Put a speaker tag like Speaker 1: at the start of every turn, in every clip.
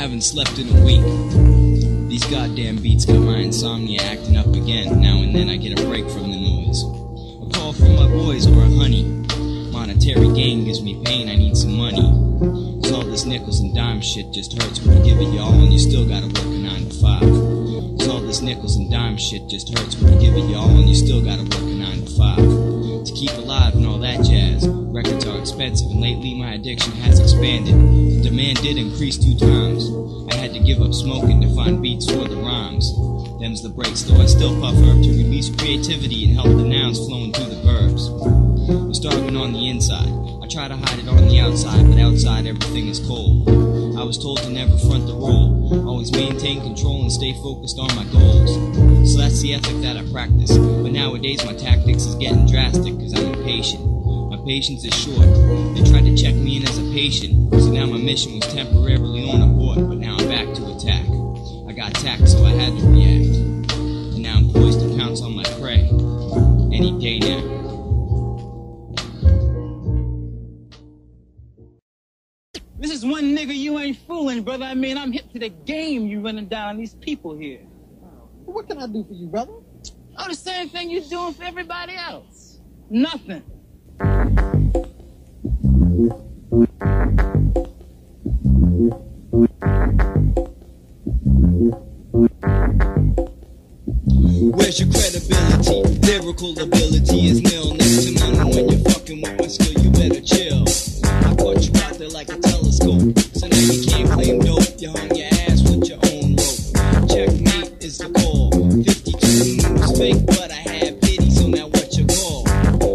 Speaker 1: haven't slept in a week. These goddamn beats got my insomnia acting up again. Now and then I get a break from the noise. A call from my boys or a honey. Monetary gain gives me pain, I need some money. Cause all this nickels and dimes shit just hurts when you give it y'all and you still gotta work a 9 to 5. Cause all this nickels and dimes shit just hurts when you give it y'all and you still gotta work a 9 to 5. To keep alive and all that jazz. Records are expensive and lately my addiction has expanded. The demand did increase 2 times. I had to give up smoking to find beats for the rhymes. Them's the breaks, though I still puff herb to release creativity and help the nouns flowing through the verbs. I'm starving on the inside. I try to hide it on the outside, but outside everything is cold. I was told to never front the role, always maintain control and stay focused on my goals. So that's the ethic that I practice. But nowadays my tactics is getting drastic cause I'm impatient. My patience is short. They tried to check me in as a patient, so now my mission was temporarily on abort, but now I'm back to attack. I got tacked, so I had to react. And now I'm poised to pounce on my prey any day now.
Speaker 2: This is one nigga you ain't fooling, brother. I mean, I'm hip to the game you running down on these people here.
Speaker 3: What can I do for you, brother?
Speaker 2: Oh, the same thing you're doing for everybody else. Nothing.
Speaker 1: Where's your credibility? Lyrical ability is nil, next to none. When you're fucking with my skill, you better chill. I caught you out there like a telescope, so now you can't claim dope. You hung your ass with your own rope. Checkmate is the call. 52 moves fake, but I had pity, so now what you call?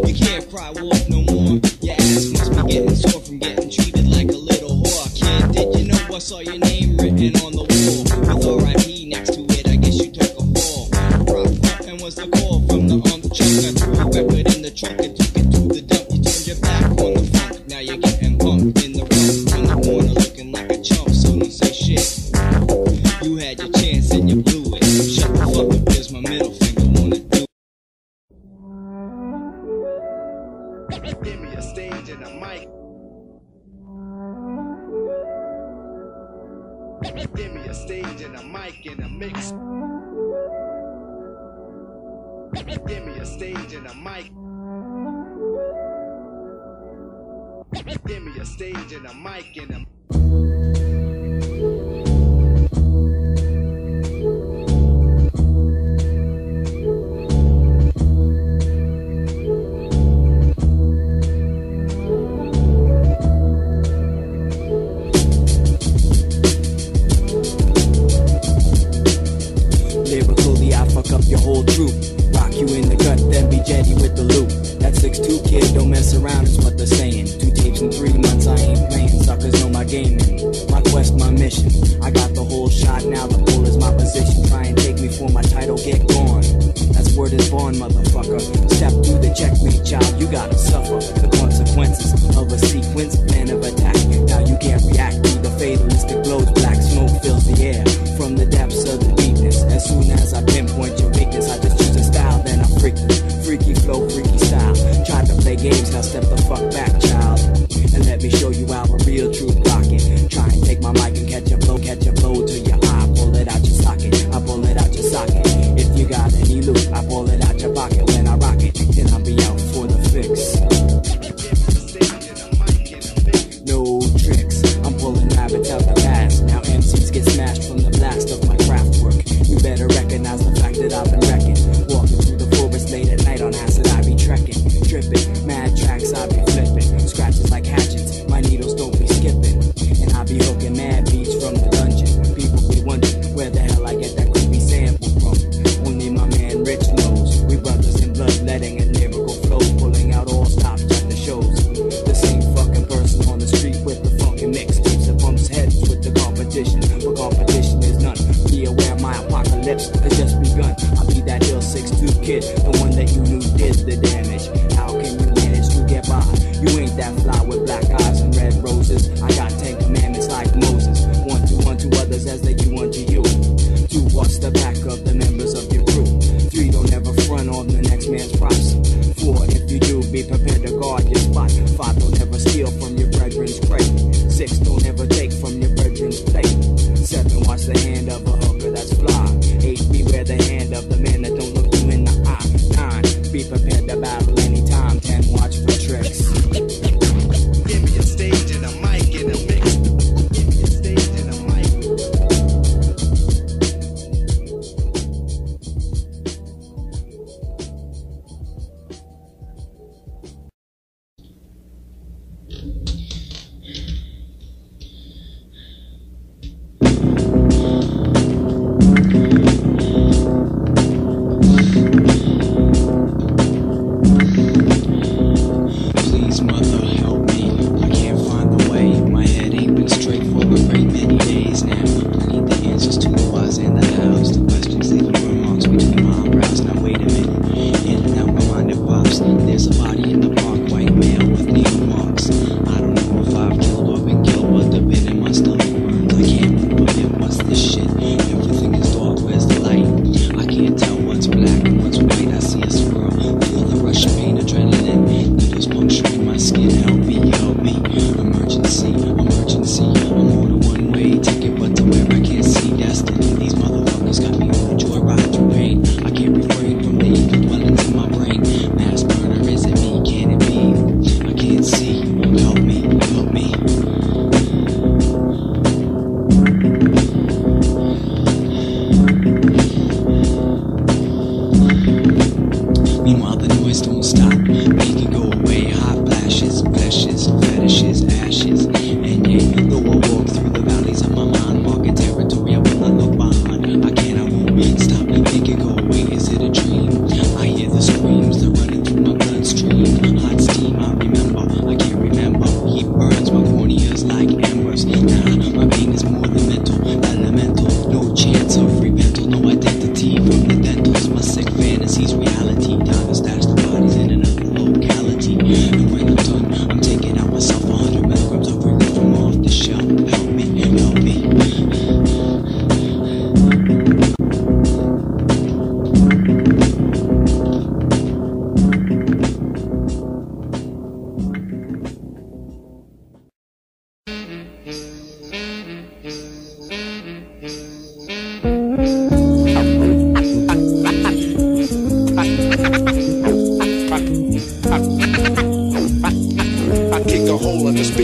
Speaker 1: You can't cry wolf no more. Your ass must be getting sore from getting treated like a little whore. Kid, did you know I saw your name written on the wall with R.I.P. next to it? I guess you took a fall. Prop and was the call from the truck. I threw a record in the trunk and took it to the dump. You turned your back on the funk. Now you're getting bumped in the rump in the corner, looking like a chump. So don't say shit. You had your chance and you blew it. Shut the fuck up, here's my middle finger. Wanna do?
Speaker 4: Give me a stage and a mic. Give me a stage and a mic and a mix. Give me a stage and a mic. Give me a stage and a mic and a
Speaker 5: Lyrically, I fuck up your whole troop. Rock you in the gut, then be jetty with the loop. That 6'2" kid don't mess around is what they're saying. 2 tapes in 3 months, I ain't playing. Suckers know my game and my quest, my mission. I got the whole shot, now the pole is my position. Try and take me for my title, get gone. That's word is born, motherfucker. Step through the checkmate, child, you gotta suffer the consequences of a sequence, plan of attack. Now you can't react to the fatalistic blows. Black smoke fills the air from the depths of the deepness. As soon as I pinpoint your weakness, I just choose a style, then I freaky flow, freaky style. Tried to play games, now step the fuck back, child, and let me show you how a real truth rockin'. Try and take my mic and catch a blow.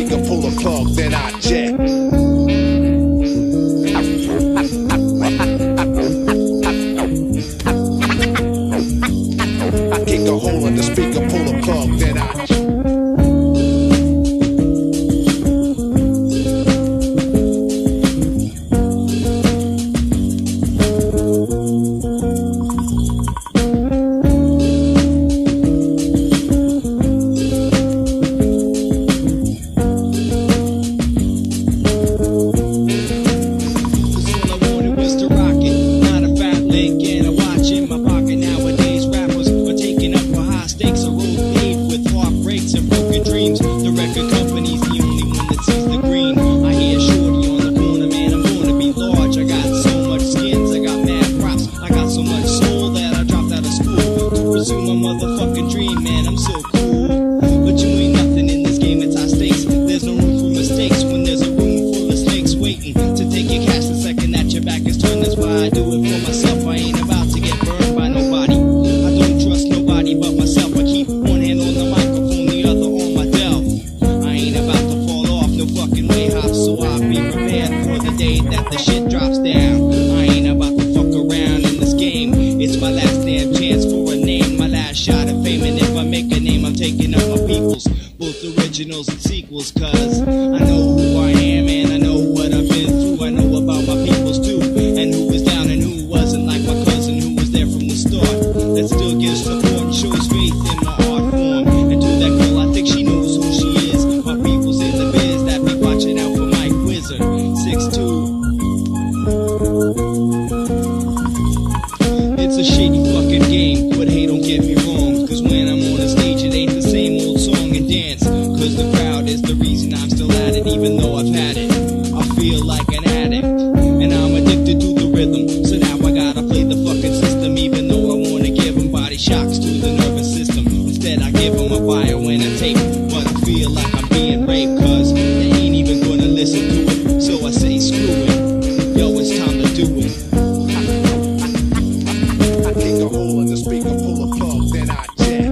Speaker 4: speaker, pull a plug, then I jet. I kick a hole in the speaker, pull a plug, then I jet.
Speaker 1: Originals and sequels, cause I know who I am and I know what I've been through. I know about my peoples too, and who was down and who wasn't, like my cousin who was there from the start, that still gives support and shows faith in my art form. And to that girl, I think she knows who she is. My peoples in the biz that be watching out for Mike Wizard, 6'2". It's a shady fucking game, but hey, don't get me wrong, cause when I'm on the stage it ain't the same old song and dance. Cause the crowd is the reason I'm still at it, even though I've had it. I feel like an addict, and I'm addicted to the rhythm. So now I gotta play the fucking system, even though I wanna give them body shocks to the nervous system. Instead I give them a bio and a tape, but I feel like I'm being raped, cause they ain't even gonna listen to it. So I say screw it, yo, it's time to do it.
Speaker 4: I kick a hole in the speaker, pull a plug, then I jet.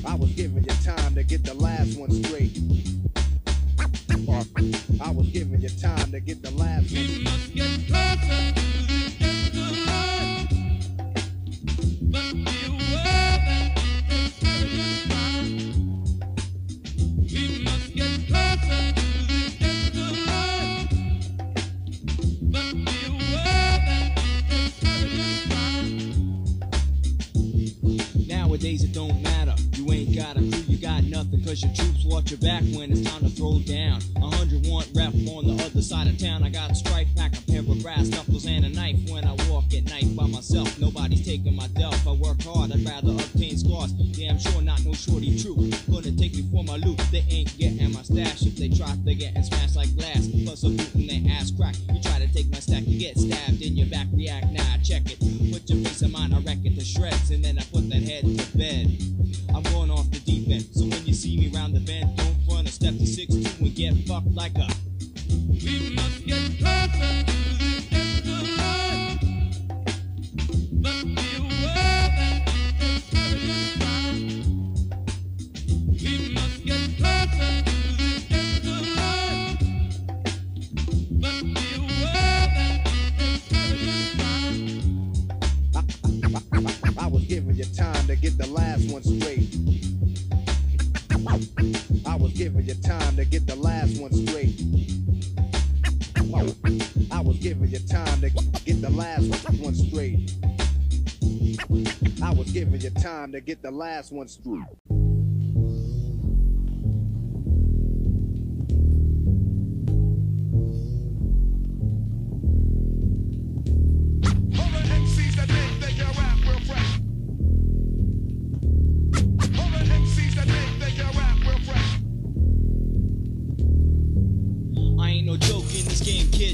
Speaker 4: I was giving you time to get the last one straight. I was giving you time to get the last one.
Speaker 6: We must get closer to the end of life, but be aware that it's a time. We must get closer to the end of life, but be aware that it's a time.
Speaker 1: Nowadays it don't matter, you ain't got a crew, you got nothing, cause your troops watch your back when it's time to throw down. 100 want rep on the other side of town. I got a strike pack, a pair of brass knuckles and a knife. When I walk at night by myself, nobody's taking my delf. I work hard, I'd rather obtain scars. Damn sure not no shorty true, gonna take me for my loot. They ain't getting my stash, if they try they're getting smashed like glass. Plus a boot in their ass crack, you try to take my stack, you get stabbed in your back, react, nah, check it. Put your face in mine, I wreck it to shreds, and then I put that head to bed. I'm going off the deep end, so when you see me round the bend, don't run a step to 6'2" and get fucked like a.
Speaker 6: We must get closer to the end of life,
Speaker 4: one straight. I was giving you time to get the last one straight.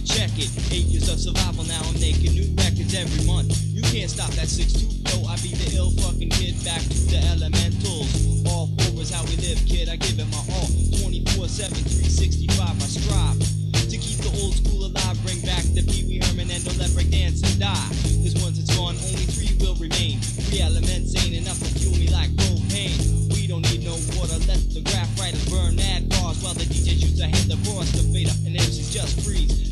Speaker 1: Check it, 8 years of survival, now I'm making new records every month. You can't stop that 6'2", yo, I be the ill fucking kid, back to the elementals. All four is how we live, kid, I give it my all. 24/7, 365, I strive to keep the old school alive, bring back the Pee Wee Herman and don't let break dancing die. Cause once it's gone, only 3 will remain. 3 elements ain't enough to fuel me like propane. We don't need no water, let the graph writers burn ad bars while the DJs use to hand the bars to Vader and MCs just freeze.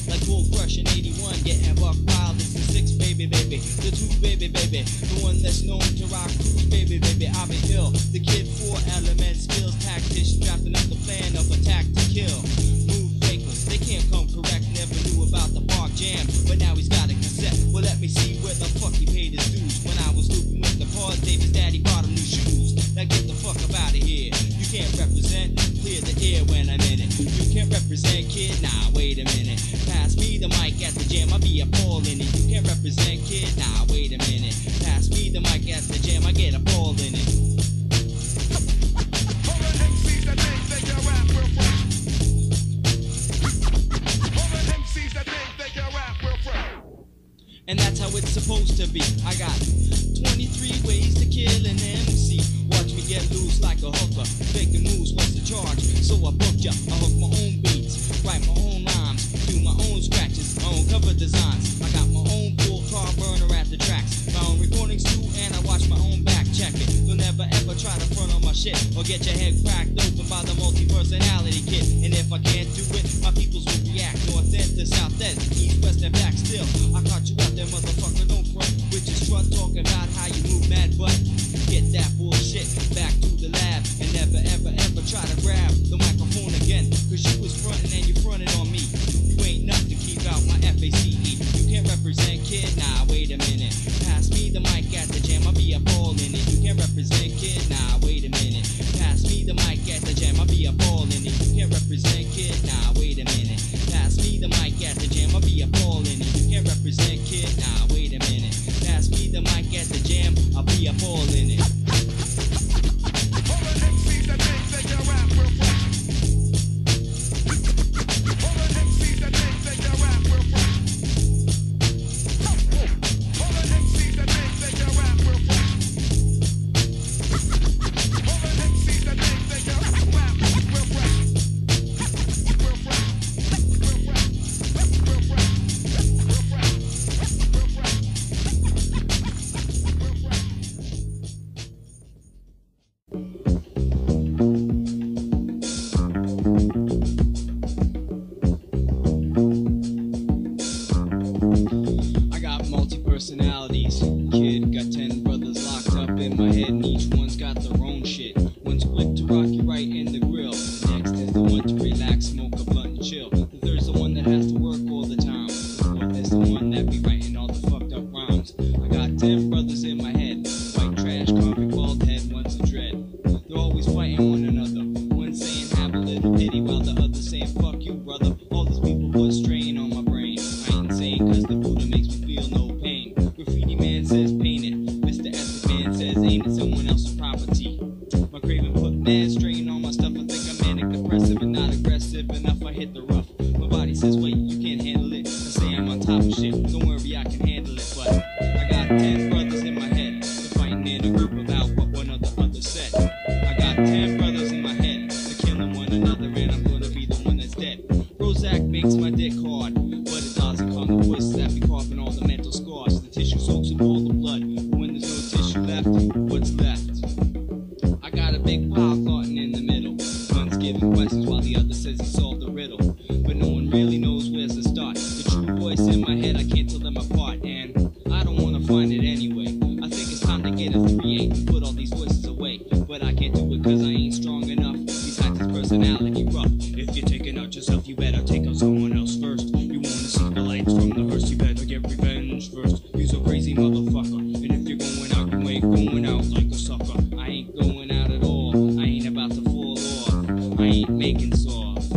Speaker 1: Like Gold Crush in 81, getting buck wild. It's the 6, baby, baby. The 2, baby, baby. The one that's known to rock cruise, baby, baby. I've been ill. The kid, 4 elements, skills, tactician, drafting up the plan of attack to kill. Move fakers, they can't come correct. Never knew about the park jam, but now he's got a cassette. Well, let me see where the fuck he paid his dues. When I was looping with the paws, David's daddy bought him new shoes. Now get the fuck up out of here. You can't represent, clear the air when I'm in it. You can't represent, kid, nah, wait a minute. Pass me the mic at the jam, I be a ball in it. You can't represent, kid, nah, wait a minute. Pass me the mic at the jam, I get a ball in it. And that's how it's supposed to be. I got 23 ways to kill an MC. Watch me get loose like a hooker. Faking moves, what's the charge? So I booked ya. I hook my own beats, write my own rhymes, do my own scratches, my own cover designs. I got my own full car burner at the tracks, my own recordings too, and I watch my own back. Check it. You'll never ever try to front on my shit or get your head cracked open by the multi-personality kid. And if I can't do it, my peoples will react. North end to south end, east, west, and back still. I caught you out there, motherfucker, don't front with your strut talking about how you move mad butt. Get that bullshit back to the lab and never ever ever try to grab the microphone again, cause you was frontin' and you fronted on me. You ain't nothing, keep out my FACE. You can't represent, kid, nah, wait a minute. Pass me the mic at the jam, I'll be a ball in it. You can't represent, kid, nah, wait a minute. Pass me the mic at the jam, I'll be a ball in it. You can't represent, kid, nah, wait a minute. Pass me the mic at the jam, I'll be a ball in it. You can't represent, kid, nah, wait a minute. Pass me the mic at the jam, I'll be a ball in it. Personalities, kid, got 10 brothers locked up in my head, and each one's got their own shit. One's quick to rock you right in the grill. The next is the one to relax, smoke a blunt and chill. The third's the one that has to work all the time. The fourth is the one that be writing all the fucked up rhymes. I got 10 brothers in my head, white trash, convict, bald head, one's a dread. They're always fighting one another. One saying have a little pity, while the other saying fuck you, brother. All these people put strain on my brain. I ain't insane, cause the Buddha makes me feel no pain. Graffiti man says paint it. Mr. Ethic man says ain't it someone else's property. My craven put mad strain on my stuff. I think I'm manic depressive and not aggressive enough. I hit the rough. My body says wait, you can't handle it. I say I'm on top of shit. Don't worry, I can handle it. But I got 10 brothers in my head. They're fighting in a group about what one of the others said. I got 10 brothers in my head. They're killing one another and I'm gonna be the one that's dead. Prozac makes my dick hard, but it doesn't calm the voices that be coughing all the mental scars. The tissue soaks in all the blood. When there's no tissue left, what's left? I got a big pile clotting in the middle. One's giving questions while the other says he solved the riddle. But no one really knows where's the start. The true voice in my head, I can't tell them apart. And I don't wanna find it anyway. I think it's time to get a 3-8 and put all these voices away. But I can't do it cause I ain't strong enough. Besides his personality rough. If you're taking out yourself, you better take out someone else first. You wanna see the lights from the hearse, you better get revenge first. You's a crazy motherfucker. And if you're going out, you ain't going out like a sucker. I ain't going out at all. I ain't about to fall off. I ain't making soft.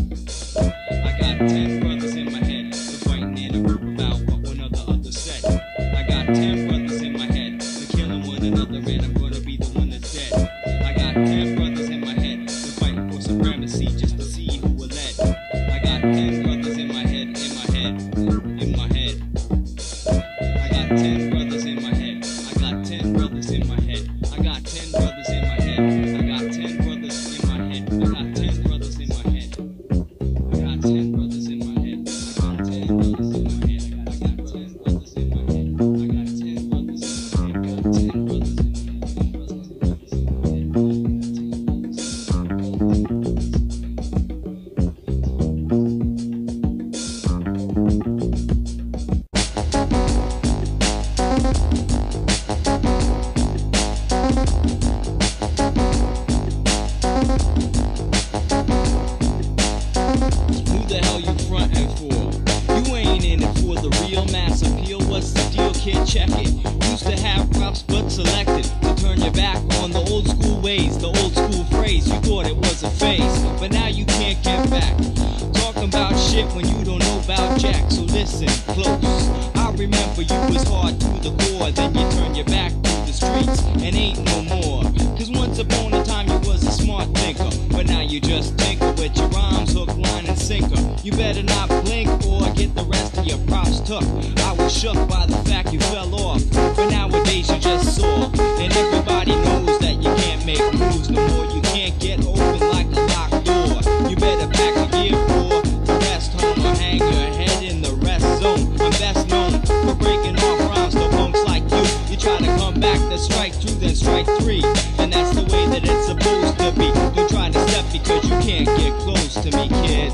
Speaker 1: I got 10 brothers in my head. They're fighting in a group about what one or the other said. I got 10 brothers in my head. They're killing one another, and I'm gonna be the one that's dead. I got 10 brothers in my head. They're fighting for supremacy just to see who will lead. I got 10 brothers in my head, in my head, in my head. I got 10 brothers in my head. I got 10 brothers in my head. I got 10 brothers in my head. I got 10 brothers in my head. I got 10 brothers in my head. I got 10 brothers in my head. I got 10 brothers in my head. I got 10 brothers in my head. I got 10 brothers in my head. Got 10 brothers in my head. Who the hell you frontin' for? You ain't in it for the real mass appeal. What's the deal, kid? Check it. Used to have props but selected to turn your back on the old school ways, the old school phrase. You thought it was a phase, but now you can't get back. Talking about shit when you don't know about jack. So listen close. I remember you was hard to the core. Then you turn your back to the streets and ain't no more. Cause once upon a time you was a smart thinker, but now you just tinker with your rhymes, hook, line, and sinker. You better not blink or get the rest of your props took. I was shook by the fact you fell off, but nowadays you just saw. And everybody knows that you can't make moves no more. You can't get open like a locked door. You better pack a gear for the rest home or hang your head in the rest zone. I'm best known for breaking off rhymes to punks like you. You try to come back to strike two, then strike three. And that's the way that it's supposed to be. Don't try to step because you can't get close to me, kid.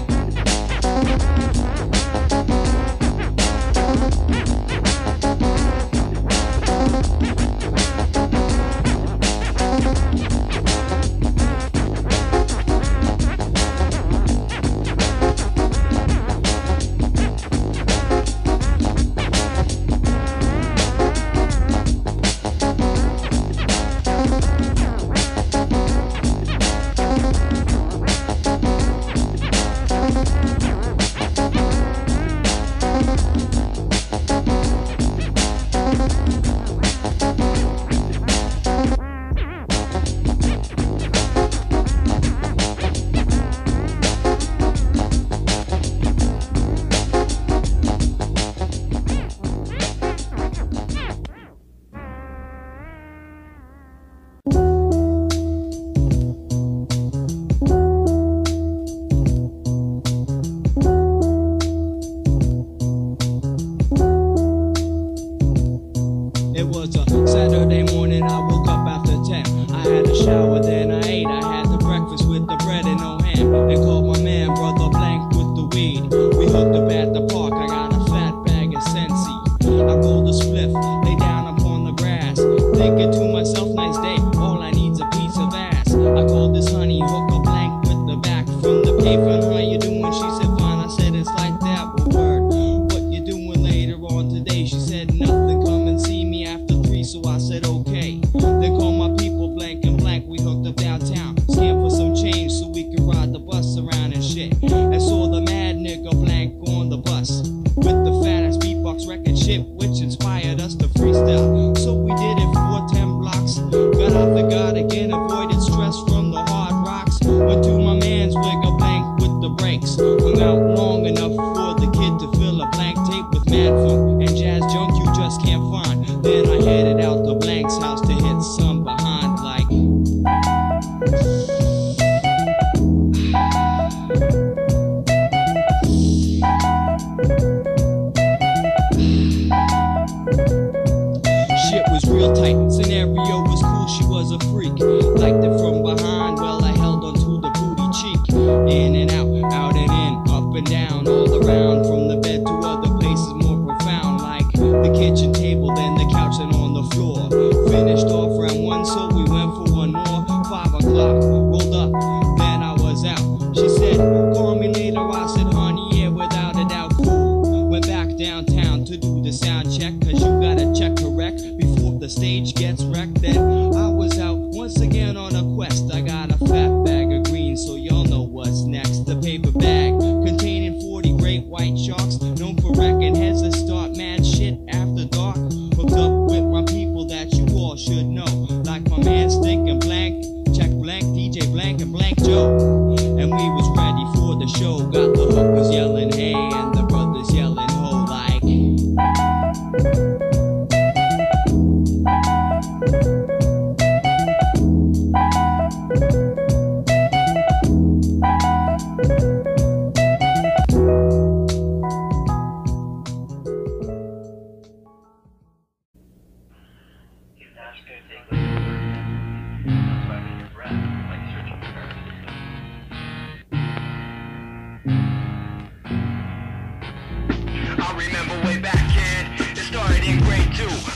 Speaker 1: It was a Saturday morning, I woke up after 10. I had a shower, then I ate. I had the breakfast with the bread and no ham. They called my man, Brother Blank, with the weed. We hooked up at the park, I got a fat bag of Sensi. I rolled a spliff, lay down upon the grass, thinking to myself, nice day, all I need's a piece of ass. I called this honey, hook a Blank with the back from the payphone. How you doing? She said, fine. I said, it's like that, well, word. What you doing later on today? She said, nothing, come and see me after 3, so I said, okay. Then call my people, Blank and Blank, we hooked up downtown. Scam for some change so we could ride the bus around and shit. And saw the mad nigga Blank on the bus with the fattest beatbox record shit, which inspired us to freestyle. So we did it for 10 blocks. Got out the God again, avoided stress from the hard rocks. Went to my man's wigger Blank with the brakes. Hung out long enough for the kid to fill a blank tape with mad funk and jazz junk you just can't find. Then I headed out to Blank's house to hit some behind like. Shit was real tight, scenario was cool, she was a freak. Liked it from behind, well I held onto the booty cheek. In and out and in, up and down, all around. From the bed to other places more profound, like the kitchen table, then the couch and on the floor. Finished off round 1, so we went for one more. 5 o'clock, rolled up, then I was out. She said, call me later, I said, honey, yeah, without a doubt, cool. Went back downtown to do the sound check, cause you gotta check
Speaker 7: I remember way back, kid, it started in grade 2.